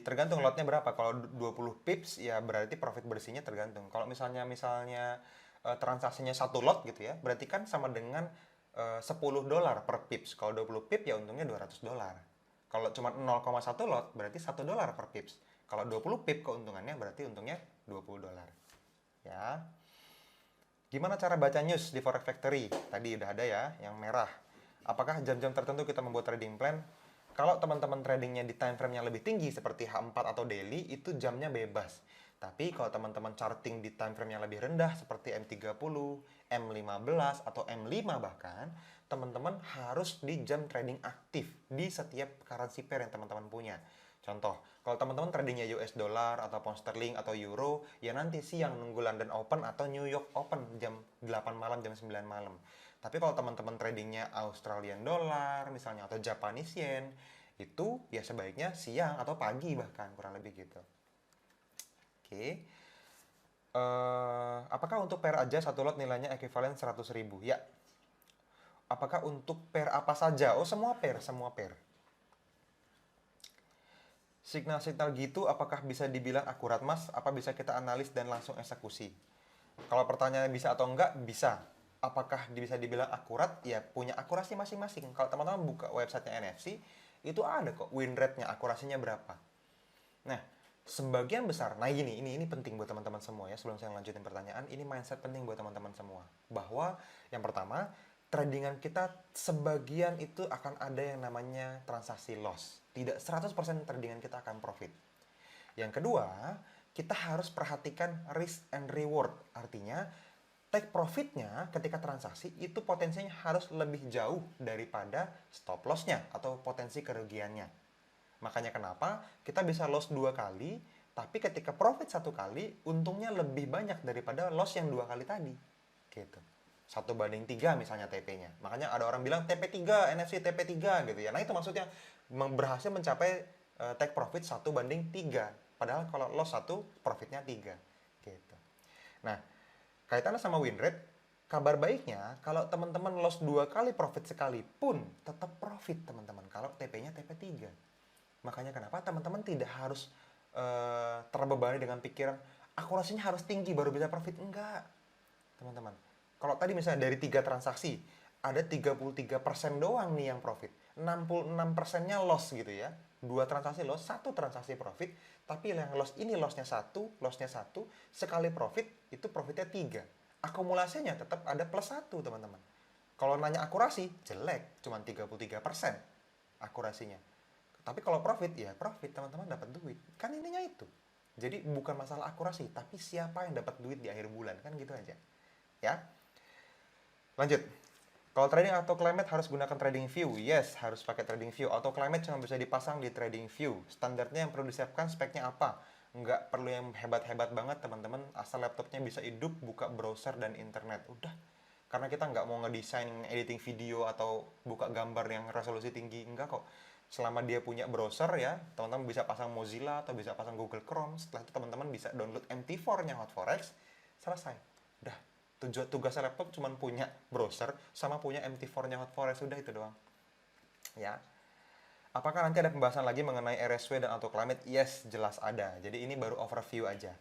Tergantung lotnya berapa. Kalau 20 pips ya berarti profit bersihnya tergantung. Kalau misalnya transaksinya satu lot gitu ya, berarti kan sama dengan $10 per pips. Kalau 20 pip ya untungnya $200. Kalau cuma 0,1 lot berarti $1 per pips. Kalau 20 pip keuntungannya berarti untungnya $20. Ya. Gimana cara baca news di Forex Factory? Tadi udah ada ya, yang merah. Apakah jam-jam tertentu kita membuat trading plan? Kalau teman-teman tradingnya di time frame yang lebih tinggi seperti H4 atau daily, itu jamnya bebas. Tapi kalau teman-teman charting di time frame yang lebih rendah seperti M30, M15 atau M5 bahkan, teman-teman harus di jam trading aktif di setiap currency pair yang teman-teman punya. Contoh, kalau teman-teman tradingnya US dollar atau pound sterling atau euro, ya nanti siang nunggu London Open atau New York Open jam 8 malam, jam 9 malam. Tapi kalau teman-teman tradingnya Australian dollar misalnya atau Japanese yen, itu ya sebaiknya siang atau pagi bahkan, kurang lebih gitu. Oke. Apakah untuk pair aja satu lot nilainya ekuivalen 100.000? Ya. Apakah untuk pair apa saja? Oh, semua pair, semua pair. Signal-signal gitu apakah bisa dibilang akurat mas? Apa bisa kita analis dan langsung eksekusi? Kalau pertanyaannya bisa atau enggak, bisa. Apakah bisa dibilang akurat? Ya punya akurasi masing-masing. Kalau teman-teman buka websitenya NFC, itu ada kok win rate-nya, akurasinya berapa. Nah, sebagian besar, nah ini penting buat teman-teman semua ya, sebelum saya lanjutin pertanyaan, ini mindset penting buat teman-teman semua. Bahwa yang pertama, tradingan kita sebagian itu akan ada yang namanya transaksi loss. Tidak 100% tradingan kita akan profit. Yang kedua, kita harus perhatikan risk and reward. Artinya, take profitnya ketika transaksi itu potensinya harus lebih jauh daripada stop loss-nya atau potensi kerugiannya. Makanya kenapa kita bisa loss 2 kali, tapi ketika profit 1 kali, untungnya lebih banyak daripada loss yang 2 kali tadi. Gitu. 1/3 misalnya TP-nya. Makanya ada orang bilang TP3, NFC TP3 gitu ya. Nah itu maksudnya berhasil mencapai take profit 1/3. Padahal kalau loss 1, profitnya 3. Gitu. Nah, kaitannya sama win rate, kabar baiknya kalau teman-teman loss 2 kali profit sekali pun tetap profit teman-teman. Kalau TP-nya TP3. Makanya kenapa teman-teman tidak harus terbebani dengan pikiran akurasinya harus tinggi baru bisa profit. Enggak, teman-teman. Kalau tadi misalnya dari 3 transaksi, ada 33% doang nih yang profit. 66%-nya loss gitu ya. 2 transaksi loss, 1 transaksi profit. Tapi yang loss ini lossnya 1, lossnya 1. Sekali profit, itu profitnya 3. Akumulasinya tetap ada plus 1, teman-teman. Kalau nanya akurasi, jelek, cuma 33% akurasinya. Tapi kalau profit, ya profit, teman-teman dapat duit. Kan ininya itu. Jadi bukan masalah akurasi, tapi siapa yang dapat duit di akhir bulan, kan gitu aja. Ya. Lanjut. Kalau trading atau climate harus gunakan trading view. Yes, harus pakai trading view. Auto climate cuma bisa dipasang di trading view. Standarnya yang perlu disiapkan, speknya apa? Nggak perlu yang hebat-hebat banget, teman-teman. Asal laptopnya bisa hidup, buka browser dan internet. Udah. Karena kita nggak mau ngedesain editing video atau buka gambar yang resolusi tinggi. Enggak kok. Selama dia punya browser ya, teman-teman bisa pasang Mozilla atau bisa pasang Google Chrome. Setelah itu teman-teman bisa download MT4-nya Hot Forex. Selesai. Udah. Tugasnya laptop cuma punya browser sama punya MT4-nya Hot Forex. Udah itu doang. Ya. Apakah nanti ada pembahasan lagi mengenai RSW dan auto climate? Yes, jelas ada. Jadi ini baru overview aja.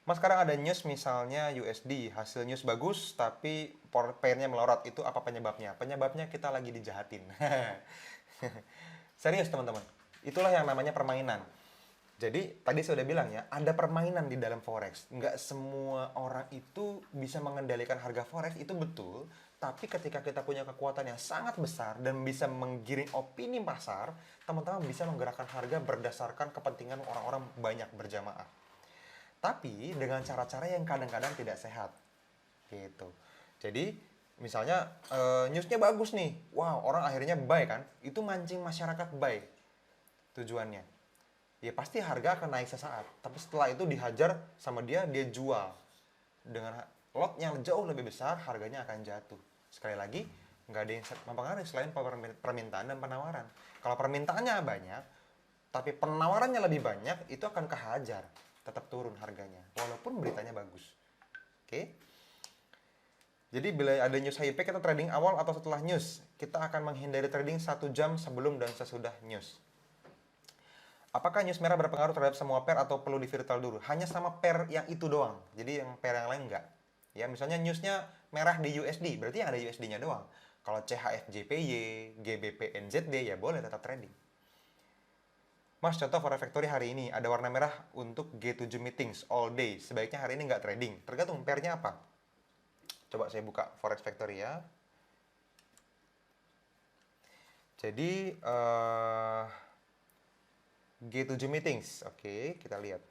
Mas, sekarang ada news misalnya USD, hasil news bagus, tapi pairnya melorot. Itu apa penyebabnya? Penyebabnya kita lagi dijahatin. Serius teman-teman. Itulah yang namanya permainan. Jadi tadi saya udah bilang ya, ada permainan di dalam forex. Nggak semua orang itu bisa mengendalikan harga forex, itu betul. Tapi ketika kita punya kekuatan yang sangat besar dan bisa menggiring opini pasar, teman-teman bisa menggerakkan harga berdasarkan kepentingan orang-orang banyak berjamaah. Tapi dengan cara-cara yang kadang-kadang tidak sehat. Gitu. Jadi misalnya newsnya bagus nih, wow, orang akhirnya buy kan, itu mancing masyarakat buy tujuannya. Ya pasti harga akan naik sesaat, tapi setelah itu dihajar sama dia jual dengan lot yang jauh lebih besar, harganya akan jatuh. Sekali lagi, nggak ada yang mempengaruhi selain permintaan dan penawaran. Kalau permintaannya banyak, tapi penawarannya lebih banyak, itu akan kehajar, tetap turun harganya, walaupun beritanya bagus. Oke? Jadi bila ada news high impact, kita trading awal atau setelah news. Kita akan menghindari trading 1 jam sebelum dan sesudah news. Apakah news merah berpengaruh terhadap semua pair atau perlu di virtual dulu? Hanya sama pair yang itu doang. Jadi yang pair yang lain enggak. Ya, misalnya newsnya merah di USD, berarti yang ada USD-nya doang. Kalau CHF-JPY, GBP-NZD, ya boleh tetap trading. Mas, contoh Forex Factory hari ini ada warna merah untuk G7 meetings all day. Sebaiknya hari ini nggak trading. Tergantung pairnya apa. Coba saya buka Forex Factory ya. Jadi G7 meetings. Oke, kita lihat.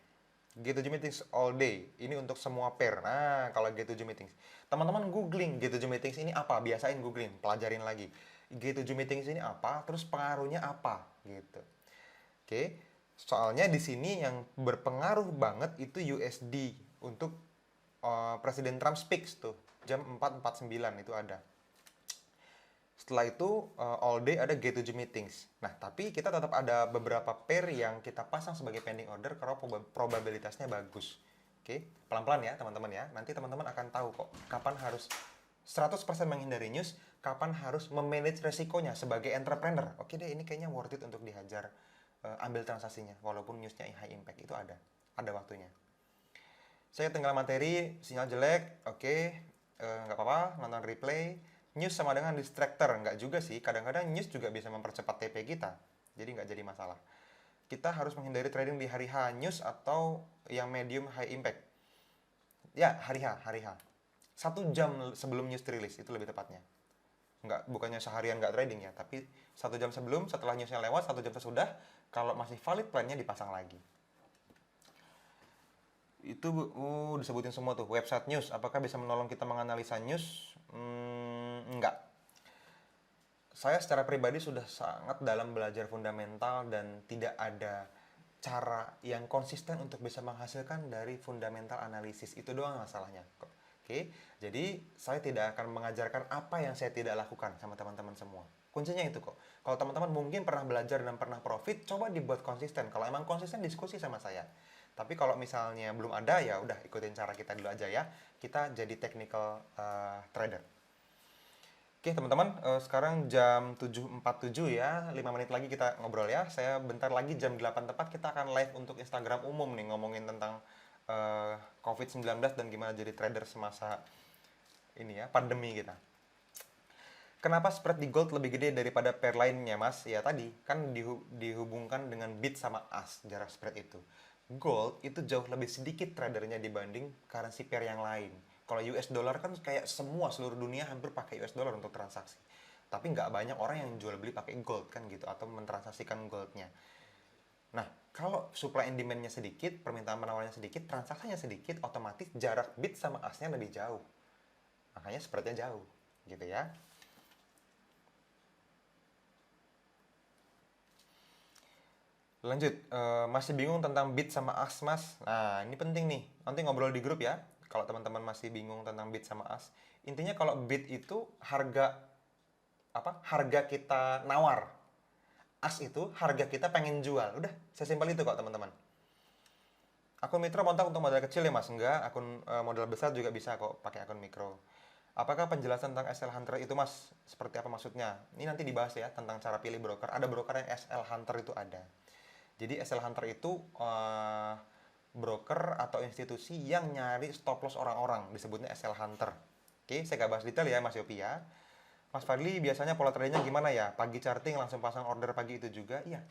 G7 meetings all day. Ini untuk semua pair. Nah, kalau G7 meetings. Teman-teman googling G7 meetings ini apa? Biasain googling, pelajarin lagi. G7 meetings ini apa? Terus pengaruhnya apa? Gitu. Oke. Soalnya di sini yang berpengaruh banget itu USD untuk Presiden Trump speaks tuh. Jam 4.49 itu ada. Setelah itu all day ada G7 meetings. Nah, tapi kita tetap ada beberapa pair yang kita pasang sebagai pending order karena probabilitasnya bagus. Oke, pelan-pelan ya teman-teman ya. Nanti teman-teman akan tahu kok kapan harus 100% menghindari news, kapan harus memanage resikonya sebagai entrepreneur. Oke deh, ini kayaknya worth it untuk dihajar, ambil transaksinya walaupun newsnya high impact, itu ada waktunya. Saya tinggal materi, sinyal jelek, oke, nggak apa-apa, nonton replay. News sama dengan distractor, nggak juga sih. Kadang-kadang news juga bisa mempercepat TP kita, jadi nggak jadi masalah. Kita harus menghindari trading di hari H news atau yang medium high impact. Ya, hari H. 1 jam sebelum news rilis, itu lebih tepatnya. Bukannya seharian nggak trading ya, tapi 1 jam sebelum, setelah newsnya lewat, 1 jam sesudah, kalau masih valid plannya dipasang lagi. Itu disebutin semua tuh, website news. Apakah bisa menolong kita menganalisa news? Enggak. Saya secara pribadi sudah sangat dalam belajar fundamental dan tidak ada cara yang konsisten untuk bisa menghasilkan dari fundamental analisis. Itu doang masalahnya. Oke, jadi saya tidak akan mengajarkan apa yang saya tidak lakukan sama teman-teman semua. Kuncinya itu kok. Kalau teman-teman mungkin pernah belajar dan pernah profit, coba dibuat konsisten. Kalau emang konsisten, diskusi sama saya. Tapi kalau misalnya belum ada, ya udah ikutin cara kita dulu aja ya. Kita jadi technical trader. Oke teman-teman, sekarang jam 7.47 ya, 5 menit lagi kita ngobrol ya. Saya bentar lagi jam 8 tepat kita akan live untuk Instagram umum nih, ngomongin tentang COVID-19 dan gimana jadi trader semasa ini ya, pandemi kita. Kenapa spread di gold lebih gede daripada pair lainnya, Mas? Ya tadi, kan dihubungkan dengan bid sama as, jarak spread itu. Gold itu jauh lebih sedikit tradernya dibanding currency pair yang lain. Kalau US dollar kan kayak semua seluruh dunia hampir pakai US dollar untuk transaksi. Tapi nggak banyak orang yang jual beli pakai gold kan gitu atau mentransaksikan goldnya. Nah, kalau supply and demand-nya sedikit, permintaan penawarannya sedikit, transaksinya sedikit, otomatis jarak bid sama asnya lebih jauh. Makanya spreadnya jauh, gitu ya. Lanjut, masih bingung tentang bid sama as, Mas? Nah, ini penting nih. Nanti ngobrol di grup ya. Kalau teman-teman masih bingung tentang bid sama as. Intinya kalau bid itu harga apa? Harga kita nawar. As itu harga kita pengen jual. Udah, sesimpel itu kok, teman-teman. Akun mikro montak untuk modal kecil ya, Mas? Enggak, akun modal besar juga bisa kok pakai akun mikro. Apakah penjelasan tentang SL Hunter itu, Mas? Seperti apa maksudnya? Ini nanti dibahas ya tentang cara pilih broker. Ada broker yang SL Hunter itu ada. Jadi SL Hunter itu broker atau institusi yang nyari stop loss orang-orang, disebutnya SL Hunter. Oke, saya gak bahas detail ya Mas Yopi ya. Mas Fadli biasanya pola tradingnya gimana ya? Pagi charting langsung pasang order pagi itu juga? Iya.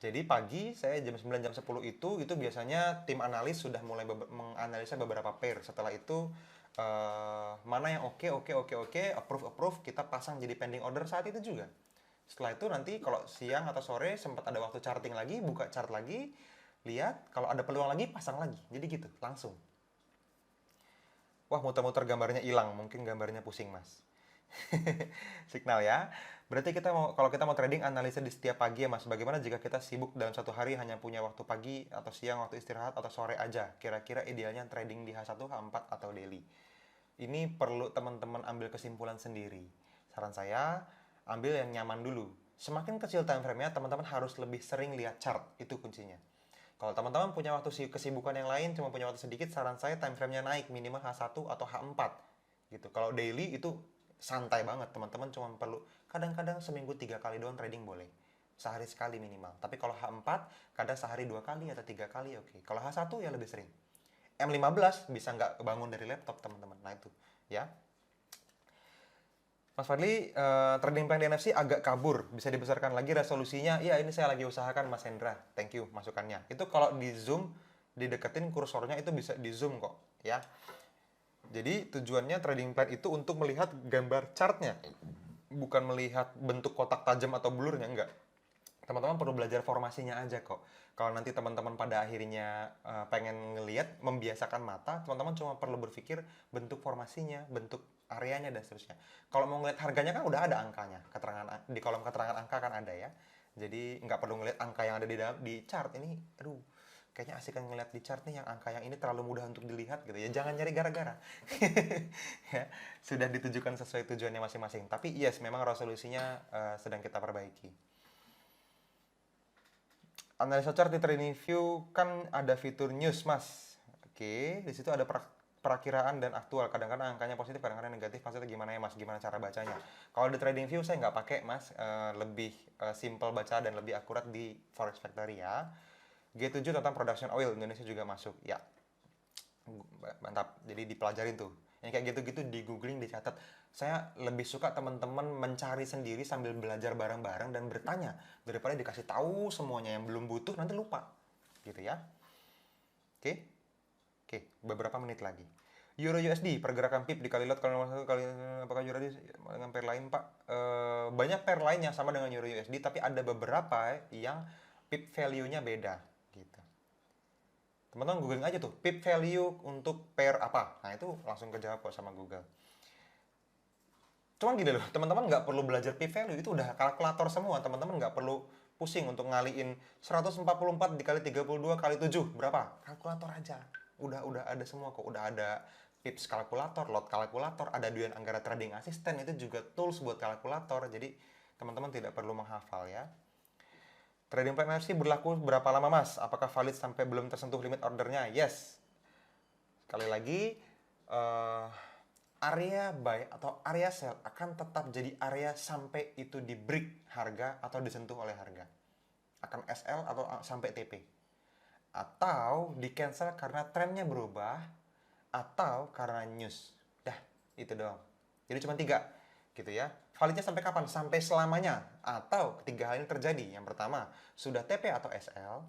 Jadi pagi saya jam 9 jam 10 itu biasanya tim analis sudah mulai menganalisa beberapa pair. Setelah itu mana yang oke, approve, kita pasang jadi pending order saat itu juga. Setelah itu nanti kalau siang atau sore sempat ada waktu charting lagi, buka chart lagi, lihat kalau ada peluang lagi pasang lagi. Jadi gitu, langsung. Wah, muter-muter gambarnya hilang, mungkin gambarnya pusing, Mas. Signal ya. Berarti kalau kita mau trading analisa di setiap pagi ya, Mas. Bagaimana jika kita sibuk dalam satu hari hanya punya waktu pagi atau siang waktu istirahat atau sore aja? Kira-kira idealnya trading di H1, H4 atau daily. Ini perlu teman-teman ambil kesimpulan sendiri. Saran saya, ambil yang nyaman dulu. Semakin kecil time frame-nya, teman-teman harus lebih sering lihat chart. Itu kuncinya. Kalau teman-teman punya waktu kesibukan yang lain, cuma punya waktu sedikit, saran saya time frame-nya naik minimal H1 atau H4. Gitu. Kalau daily itu santai banget, teman-teman cuma perlu kadang-kadang seminggu 3 kali doang trading boleh. Sehari sekali minimal. Tapi kalau H4, kadang sehari 2 kali atau 3 kali oke. Kalau H1 ya lebih sering. M15 bisa nggak bangun dari laptop, teman-teman. Nah itu, ya. Mas Fadli, trading plan di NFC agak kabur. Bisa dibesarkan lagi resolusinya? Iya, ini saya lagi usahakan, Mas Hendra. Thank you masukannya. Itu kalau di zoom, dideketin kursornya itu bisa di zoom kok, ya. Jadi tujuannya trading plan itu untuk melihat gambar chartnya, bukan melihat bentuk kotak tajam atau blurnya, enggak. Teman-teman perlu belajar formasinya aja kok. Kalau nanti teman-teman pada akhirnya pengen ngelihat, membiasakan mata, teman-teman cuma perlu berpikir bentuk formasinya, bentuk areanya dan seterusnya. Kalau mau ngelihat harganya kan udah ada angkanya, keterangan di kolom keterangan angka kan ada ya. Jadi nggak perlu ngelihat angka yang ada di chart ini. Aduh, kayaknya asik kan ngelihat di chart nih yang angka yang ini terlalu mudah untuk dilihat gitu ya. Jangan nyari gara-gara. Ya, sudah ditujukan sesuai tujuannya masing-masing. Tapi yes, memang resolusinya sedang kita perbaiki. Analisa chart di TradingView kan ada fitur news, Mas. Oke, di situ ada perakiraan dan aktual. Kadang-kadang angkanya positif, kadang-kadang negatif. Maksudnya gimana ya, Mas? Gimana cara bacanya? Kalau di TradingView saya nggak pakai, Mas. Lebih simple baca dan lebih akurat di Forex Factory ya. G7 tentang production oil, Indonesia juga masuk. Ya, mantap. Jadi dipelajarin tuh. Yang kayak gitu-gitu di googling, dicatat. Saya lebih suka teman-teman mencari sendiri sambil belajar bareng-bareng dan bertanya daripada dikasih tahu semuanya yang belum butuh nanti lupa. Gitu ya. Oke. Oke, beberapa menit lagi. Euro USD pergerakan pip dikali lot kalau kali apakah Euro USD dengan pair lain, Pak? Banyak pair lain yang sama dengan Euro USD tapi ada beberapa yang pip value-nya beda gitu. Teman-teman googling aja tuh, pip value untuk pair apa. Nah, itu langsung kejawab kok sama Google. Cuman gini loh, teman-teman nggak perlu belajar pip value, itu udah kalkulator semua. Teman-teman nggak perlu pusing untuk ngaliin 144 dikali 32 kali 7, berapa? Kalkulator aja. Udah ada semua kok, udah ada pips kalkulator, lot kalkulator, ada Duyan Anggara Trading Assistant, itu juga tools buat kalkulator. Jadi teman-teman tidak perlu menghafal ya. Trading plan NFC berlaku berapa lama, Mas? Apakah valid sampai belum tersentuh limit ordernya? Yes. Sekali lagi, area buy atau area sell akan tetap jadi area sampai itu di break harga atau disentuh oleh harga. Akan SL atau sampai TP. Atau di cancel karena trennya berubah atau karena news. Dah, itu doang. Jadi cuma 3 gitu ya. Validnya sampai kapan? Sampai selamanya. Atau ketiga hal ini terjadi. Yang pertama, sudah TP atau SL,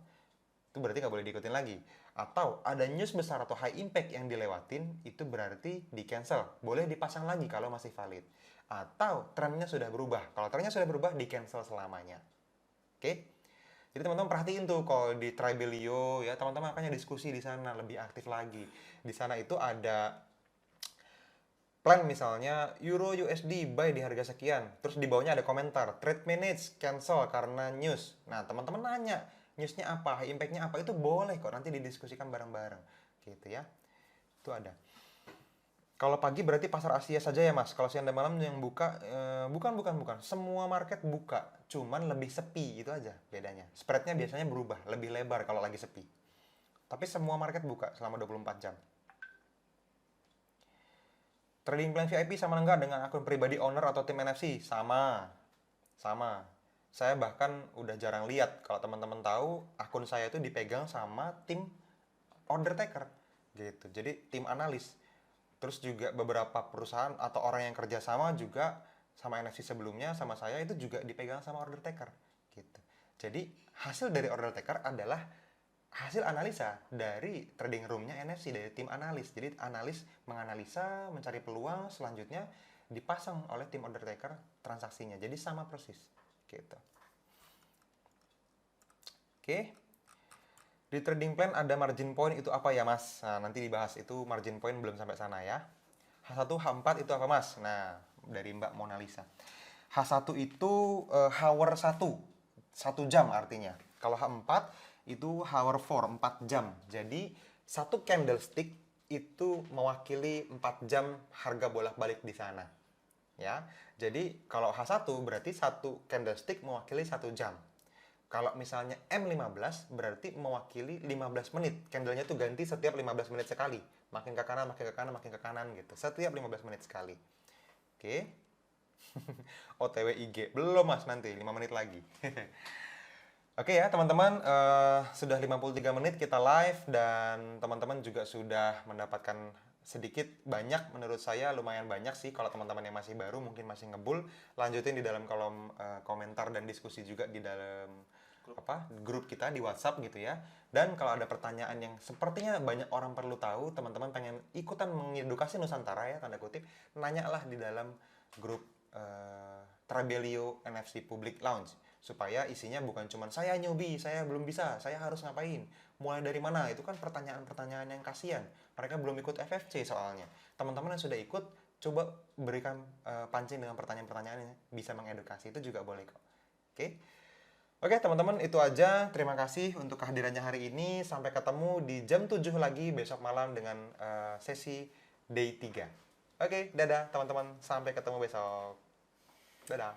itu berarti nggak boleh diikutin lagi. Atau ada news besar atau high impact yang dilewatin, itu berarti di cancel. Boleh dipasang lagi kalau masih valid. Atau trennya sudah berubah. Kalau trennya sudah berubah, di cancel selamanya. Oke? Jadi teman-teman perhatiin tuh kalau di Tribelio ya, teman-teman makanya diskusi di sana lebih aktif lagi. Di sana itu ada plan misalnya Euro USD buy di harga sekian, terus di bawahnya ada komentar trade manage cancel karena news. Nah teman-teman nanya newsnya apa, impactnya apa, itu boleh kok nanti didiskusikan bareng-bareng gitu ya. Itu ada. Kalau pagi berarti pasar Asia saja ya mas. Kalau siang dan malam yang buka, bukan. Semua market buka, cuman lebih sepi itu aja bedanya. Spreadnya biasanya berubah, lebih lebar kalau lagi sepi. Tapi semua market buka selama 24 jam. Trading plan VIP sama enggak dengan akun pribadi owner atau tim NFC? Sama. Sama. Saya bahkan udah jarang lihat. Kalau teman-teman tahu, akun saya itu dipegang sama tim order taker. Gitu. Jadi tim analis. Terus juga beberapa perusahaan atau orang yang kerja sama juga sama NFC sebelumnya sama saya itu juga dipegang sama order taker. Gitu. Jadi hasil dari order taker adalah hasil analisa dari trading roomnya NFC, dari tim analis. Jadi analis menganalisa, mencari peluang, selanjutnya dipasang oleh tim order taker transaksinya. Jadi sama persis gitu. Oke. Di trading plan ada margin point itu apa ya mas? Nah nanti dibahas, itu margin point belum sampai sana ya. H1, H4 itu apa mas? Nah dari Mbak Mona Lisa. H1 itu hour 1 jam artinya. Kalau H4 itu hour 4, 4 jam. Jadi satu candlestick itu mewakili 4 jam harga bolak-balik di sana. Ya. Jadi kalau H1 berarti satu candlestick mewakili 1 jam. Kalau misalnya M15 berarti mewakili 15 menit. Candlenya tuh ganti setiap 15 menit sekali. Makin ke kanan, makin ke kanan, makin ke kanan gitu. Setiap 15 menit sekali. Oke. OTW IG. Belum mas, nanti 5 menit lagi. Oke ya teman-teman, sudah 53 menit kita live dan teman-teman juga sudah mendapatkan sedikit banyak, menurut saya lumayan banyak sih. Kalau teman-teman yang masih baru mungkin masih ngebul, lanjutin di dalam kolom komentar dan diskusi juga di dalam grup kita di WhatsApp gitu ya. Dan kalau ada pertanyaan yang sepertinya banyak orang perlu tahu, teman-teman pengen ikutan mengedukasi Nusantara ya tanda kutip, nanyalah di dalam grup Tribelio NFC Public Lounge, supaya isinya bukan cuma saya newbie, saya belum bisa, saya harus ngapain, mulai dari mana, itu kan pertanyaan-pertanyaan yang kasihan, mereka belum ikut FFC soalnya. Teman-teman yang sudah ikut, coba berikan pancing dengan pertanyaan-pertanyaan yang bisa mengedukasi, itu juga boleh kok. Oke teman-teman, itu aja. Terima kasih untuk kehadirannya hari ini. Sampai ketemu di jam 7 lagi besok malam dengan sesi day 3. Oke, dadah teman-teman. Sampai ketemu besok. Dadah.